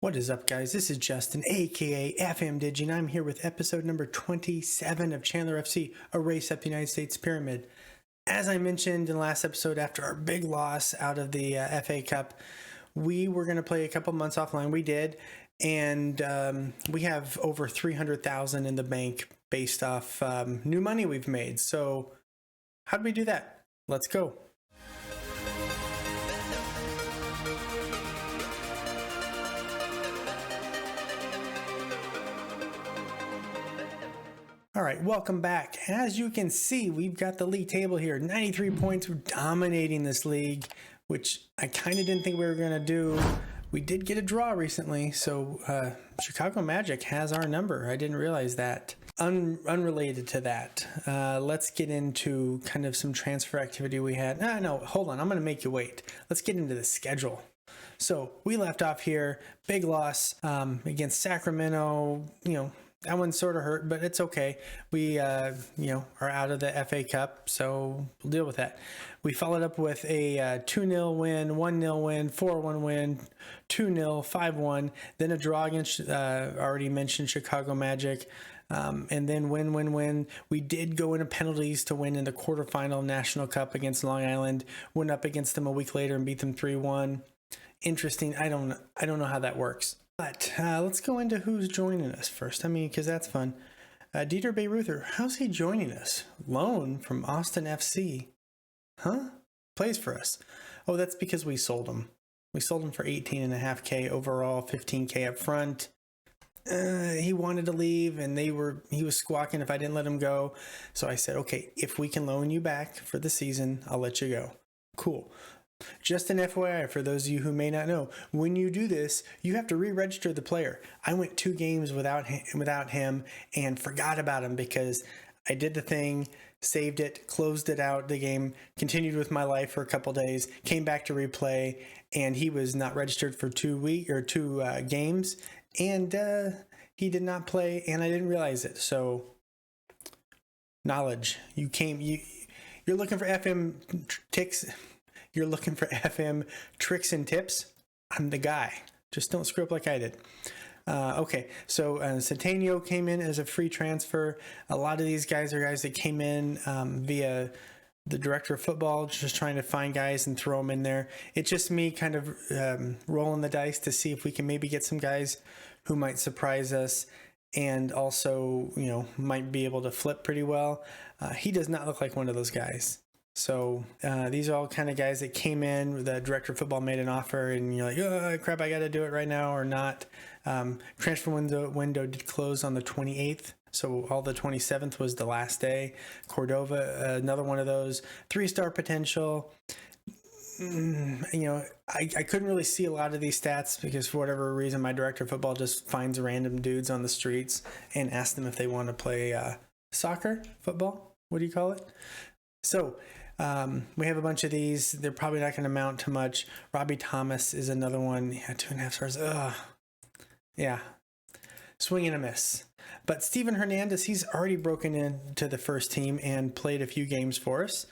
What is up, guys? This is Justin, aka FMDigi, and I'm here with episode number 27 of Chandler FC, a race up the United States pyramid. As I mentioned in the last episode, after our big loss out of the FA Cup, we were going to play a couple months offline. We did, and we have over $300,000 in the bank based off new money we've made. So how did we do that? Let's go. All right, welcome back. As you can see, we've got the league table here. 93 points. We're dominating this league, which I kind of didn't think we were going to do. We did get a draw recently, so Chicago Magic has our number. I didn't realize that. Unrelated to that, let's get into kind of some transfer activity we had. No, hold on. I'm going to make you wait. Let's get into the schedule. So we left off here. Big loss against Sacramento, that one sort of hurt, but it's okay. We, are out of the FA Cup, so we'll deal with that. We followed up with a 2-0 win, 1-0 win, 4-1 win, 2-0, 5-1, then a draw against, already mentioned Chicago Magic, and then win. We did go into penalties to win in the quarterfinal National Cup against Long Island, went up against them a week later and beat them 3-1. Interesting. I don't know how that works. But let's go into who's joining us first. Because that's fun. Dieter Bayreuther, how's he joining us? Loan from Austin FC. Huh? Plays for us. Oh, that's because we sold him. We sold him for $18.5K overall, $15K up front. He wanted to leave, and he was squawking if I didn't let him go. So I said, okay, if we can loan you back for the season, I'll let you go. Cool. Just an FYI for those of you who may not know, when you do this, you have to re-register the player. I went 2 games without him and forgot about him because I did the thing, saved it, closed it out, the game, continued with my life for a couple days, came back to replay, and he was not registered for 2 games, and he did not play, and I didn't realize it. So, knowledge. You're looking for FM ticks. You're looking for FM tricks and tips. I'm the guy. Just don't screw up like I did. Okay, so Centennial came in as a free transfer. A lot of these guys are guys that came in via the director of football, just trying to find guys and throw them in there. It's just me kind of rolling the dice to see if we can maybe get some guys who might surprise us and also, might be able to flip pretty well. He does not look like one of those guys. So these are all kind of guys that came in. The director of football made an offer, and you're like, oh, crap, I got to do it right now or not. Transfer window did close on the 28th. So all the 27th was the last day. Cordova, another one of those. 3-star potential. I couldn't really see a lot of these stats because for whatever reason, my director of football just finds random dudes on the streets and asks them if they want to play soccer, football. What do you call it? So we have a bunch of these. They're probably not going to amount to much. Robbie Thomas is another one. Yeah, 2.5 stars. Yeah. Swing and a miss. But Steven Hernandez, he's already broken into the first team and played a few games for us.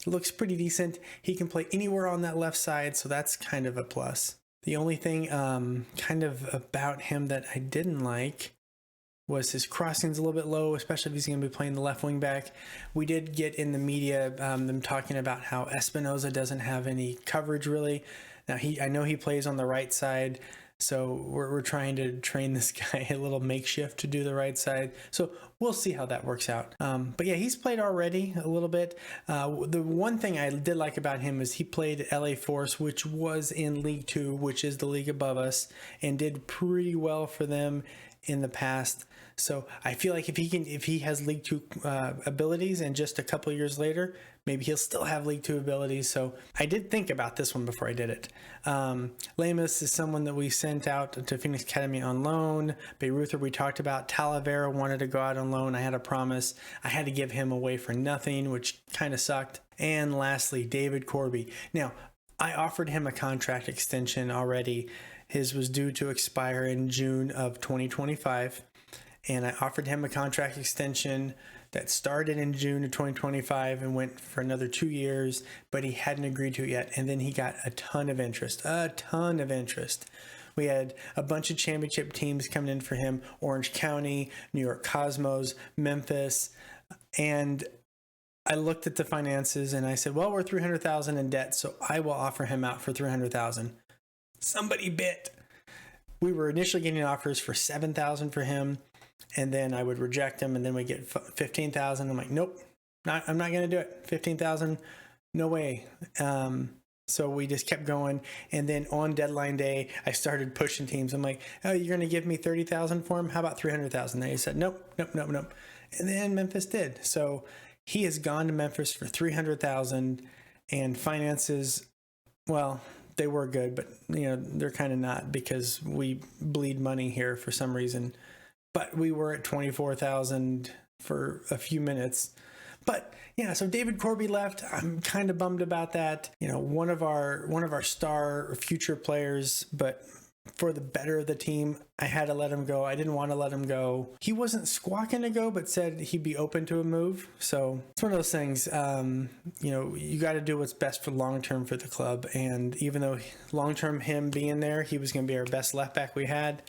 Looks pretty decent. He can play anywhere on that left side, so that's kind of a plus. The only thing kind of about him that I didn't like was his crossing's a little bit low, especially if he's going to be playing the left wing back. We did get in the media them talking about how Espinoza doesn't have any coverage really. Now I know he plays on the right side, so we're trying to train this guy a little makeshift to do the right side. So we'll see how that works out. But yeah, he's played already a little bit. The one thing I did like about him is he played LA Force, which was in League 2, which is the league above us, and did pretty well for them in the past. So I feel like if he has League 2 abilities and just a couple years later, maybe he'll still have League 2 abilities. So I did think about this one before I did it. Lamas is someone that we sent out to Phoenix Academy on loan. Bayreuther we talked about. Talavera wanted to go out on loan. I had a promise. I had to give him away for nothing, which kind of sucked. And lastly, David Corby. Now, I offered him a contract extension already. His was due to expire in June of 2025. And I offered him a contract extension that started in June of 2025 and went for another 2 years, but he hadn't agreed to it yet. And then he got a ton of interest, We had a bunch of championship teams coming in for him: Orange County, New York Cosmos, Memphis. And I looked at the finances and I said, well, we're $300,000 in debt, so I will offer him out for $300,000. Somebody bit. We were initially getting offers for $7,000 for him, and then I would reject him, and then we get $15,000. I'm like, nope, I'm not going to do it. $15,000, no way. So we just kept going, and then on deadline day, I started pushing teams. I'm like, oh, you're going to give me $30,000 for him? How about $300,000? They said, nope. And then Memphis did. So he has gone to Memphis for $300,000, and finances, well, they were good, but they're kind of not, because we bleed money here for some reason. But we were at $24,000 for a few minutes. But yeah, so David Corby left. I'm kind of bummed about that. One of our star future players, but for the better of the team, I had to let him go. I didn't want to let him go. He wasn't squawking to go, but said he'd be open to a move. So it's one of those things, you got to do what's best for long-term for the club. And even though long-term him being there, he was going to be our best left back we had,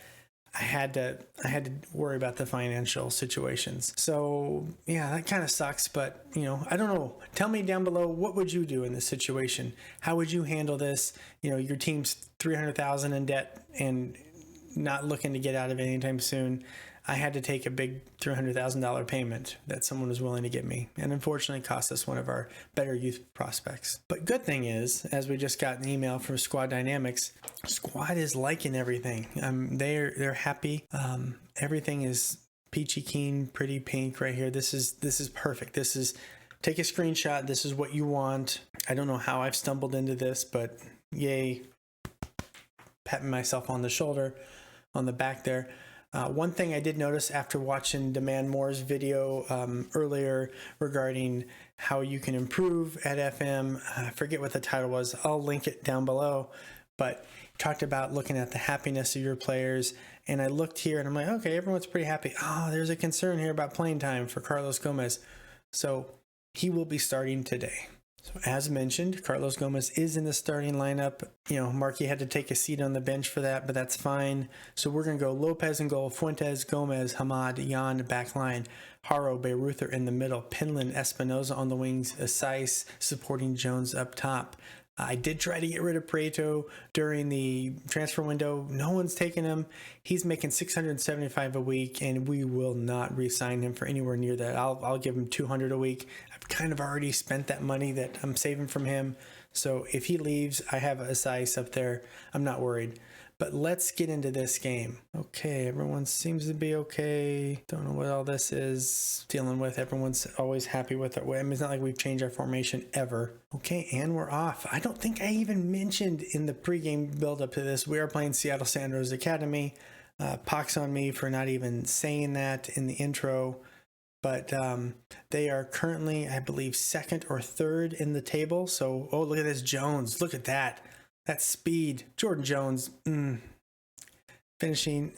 I had to worry about the financial situations. So yeah, that kind of sucks, but I don't know. Tell me down below, what would you do in this situation? How would you handle this? Your team's $300,000 in debt and not looking to get out of it anytime soon. I had to take a big $300,000 payment that someone was willing to give me, and unfortunately cost us one of our better youth prospects. But good thing is, as we just got an email from Squad Dynamics, Squad is liking everything. They're happy. Everything is peachy keen, pretty pink right here. This is perfect. This is, take a screenshot. This is what you want. I don't know how I've stumbled into this, but yay. Patting myself on the shoulder, on the back there. One thing I did notice after watching Demand More's video earlier regarding how you can improve at FM, I forget what the title was. I'll link it down below. But talked about looking at the happiness of your players. And I looked here and I'm like, okay, everyone's pretty happy. Oh, there's a concern here about playing time for Carlos Gomez. So he will be starting today. So as mentioned, Carlos Gomez is in the starting lineup. Markey had to take a seat on the bench for that, but that's fine. So we're going to go Lopez in goal, Fuentes, Gomez, Hamad, Jan back line, Haro, Beiruther in the middle, Pinland, Espinoza on the wings, Asais supporting Jones up top. I did try to get rid of Prieto during the transfer window. No one's taken him. He's making $675 a week, and we will not re-sign him for anywhere near that. I'll give him $200 a week. I've kind of already spent that money that I'm saving from him. So if he leaves, I have a size up there. I'm not worried. But let's get into this game. Okay, everyone seems to be okay. Don't know what all this is dealing with. Everyone's always happy with it. It's not like we've changed our formation ever. Okay, and we're off. I don't think I even mentioned in the pregame build-up to this, we are playing Seattle Sanders Academy. Pox on me for not even saying that in the intro. But they are currently, I believe, second or third in the table. So, oh, look at this Jones. Look at that. That speed. Jordan Jones, finishing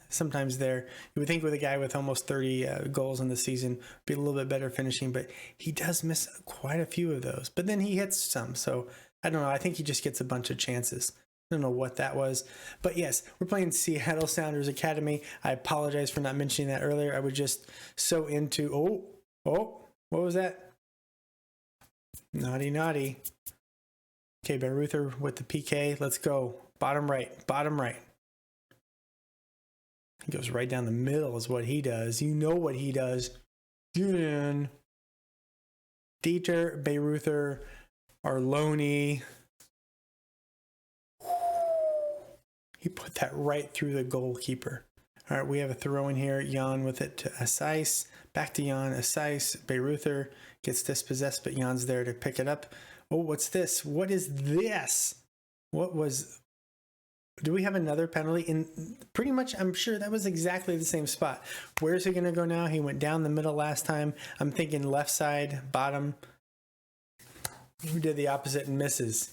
sometimes there. You would think with a guy with almost 30 goals in the season, be a little bit better finishing, but he does miss quite a few of those. But then he hits some. So, I don't know. I think he just gets a bunch of chances. I don't know what that was. But yes, we're playing Seattle Sounders Academy. I apologize for not mentioning that earlier. I was just so into... Oh, what was that? Naughty. Okay, Beiruther with the PK. Let's go. Bottom right. He goes right down the middle is what he does. You know what he does. Get in. Dieter, Beiruther, Arloni. He put that right through the goalkeeper. All right, we have a throw in here. Jan with it to Asais. Back to Jan. Asais. Beiruther gets dispossessed, but Jan's there to pick it up. Oh, what's this? What is this? Do we have another penalty? In pretty much, I'm sure that was exactly the same spot. Where's he going to go now? He went down the middle last time. I'm thinking left side, bottom. Who did the opposite and misses?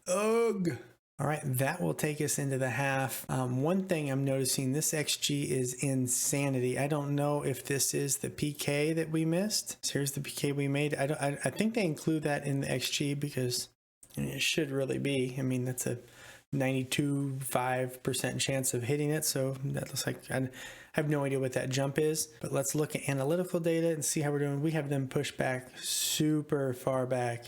Ugh. All right, that will take us into the half. One thing I'm noticing, this XG is insanity. I don't know if this is the PK that we missed. So here's the PK we made. I think they include that in the XG because it should really be. I mean, that's a 92.5% chance of hitting it. So that looks like I have no idea what that jump is. But let's look at analytical data and see how we're doing. We have them pushed back super far back.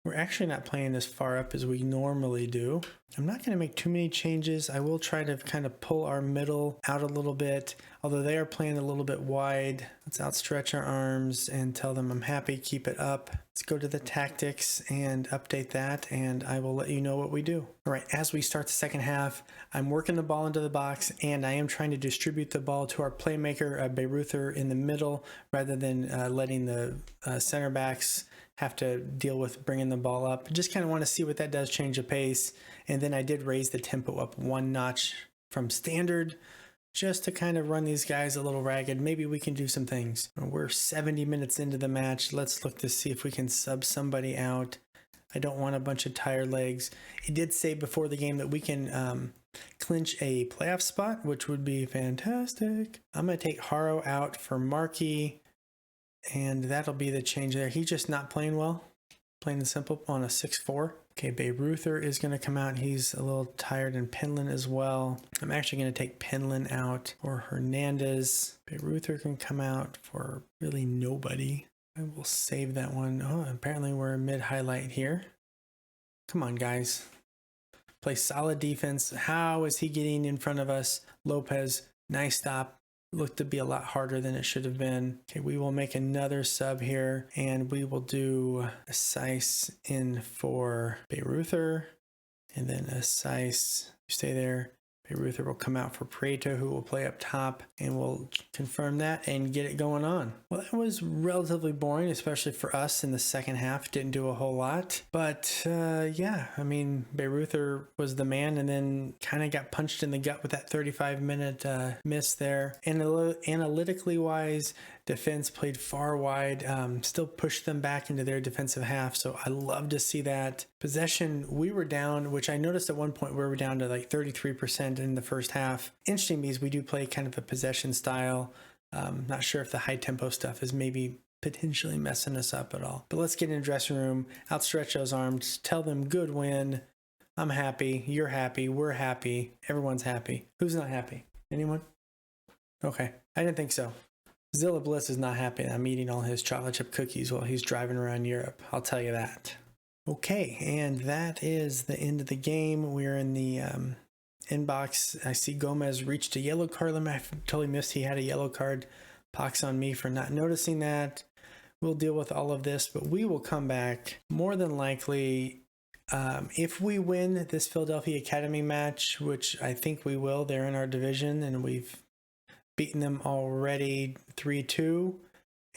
We're actually not playing as far up as we normally do. I'm not going to make too many changes. I will try to kind of pull our middle out a little bit, although they are playing a little bit wide. Let's outstretch our arms and tell them I'm happy, keep it up. Let's go to the tactics and update that, and I will let you know what we do. All right, as we start the second half, I'm working the ball into the box, and I am trying to distribute the ball to our playmaker, Beiruther, in the middle, rather than letting the center backs have to deal with bringing the ball up. Just kind of want to see what that does, change the pace. And then I did raise the tempo up one notch from standard just to kind of run these guys a little ragged. Maybe we can do some things. We're 70 minutes into the match. Let's look to see if we can sub somebody out. I don't want a bunch of tired legs. It did say before the game that we can clinch a playoff spot, which would be fantastic. I'm going to take Haro out for Markey. And that'll be the change there. He's just not playing well, plain and simple, on a 6-4. Okay, Beiruther is going to come out. He's a little tired, and Penland as well. I'm actually going to take Penland out for Hernandez. Beiruther can come out for really nobody. I will save that one. Oh, apparently we're mid-highlight here. Come on, guys. Play solid defense. How is he getting in front of us? Lopez, nice stop. Looked to be a lot harder than it should have been. Okay, we will make another sub here, and we will do a Seiss in for Beiruther, and then a Seiss, stay there. Beiruther will come out for Prieto, who will play up top, and we'll confirm that and get it going on. Well, that was relatively boring, especially for us in the second half. Didn't do a whole lot, but yeah, I mean, Beiruther was the man, and then kind of got punched in the gut with that 35-minute miss there. And analytically wise, defense played far wide, still pushed them back into their defensive half. So I love to see that. Possession, we were down, which I noticed at one point we were down to like 33% in the first half. Interesting because we do play kind of a possession style. Not sure if the high tempo stuff is maybe potentially messing us up at all. But let's get in the dressing room, outstretch those arms, tell them good win. I'm happy, you're happy, we're happy, everyone's happy. Who's not happy? Anyone? Okay, I didn't think so. Zilla Bliss is not happy I'm eating all his chocolate chip cookies while he's driving around Europe. I'll tell you that. Okay, and that is the end of the game. We're in the inbox. I see Gomez reached a yellow card. I totally missed he had a yellow card. Pox on me for not noticing that. We'll deal with all of this, but we will come back more than likely. If we win this Philadelphia Academy match, which I think we will, they're in our division, and we've beaten them already 3-2.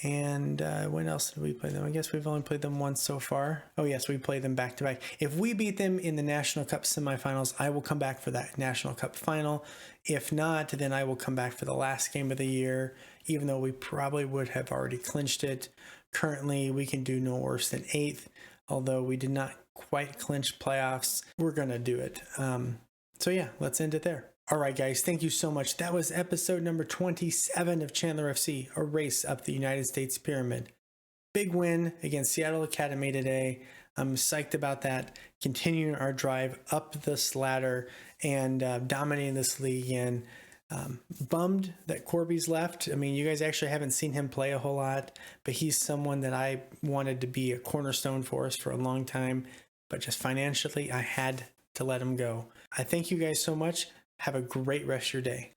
And when else did we play them? I guess we've only played them once so far. Oh yes, we played them back to back. If we beat them in the National Cup semifinals, I will come back for that National Cup final. If not, then I will come back for the last game of the year, even though we probably would have already clinched it. Currently, we can do no worse than 8th, although we did not quite clinch playoffs. We're going to do it. So yeah, let's end it there. All right, guys, thank you so much. That was episode number 27 of Chandler FC, a race up the United States pyramid. Big win against Seattle Academy today. I'm psyched about that. Continuing our drive up this ladder and dominating this league again. Bummed that Corby's left. I mean, you guys actually haven't seen him play a whole lot, but he's someone that I wanted to be a cornerstone for us for a long time. But just financially, I had to let him go. I thank you guys so much. Have a great rest of your day.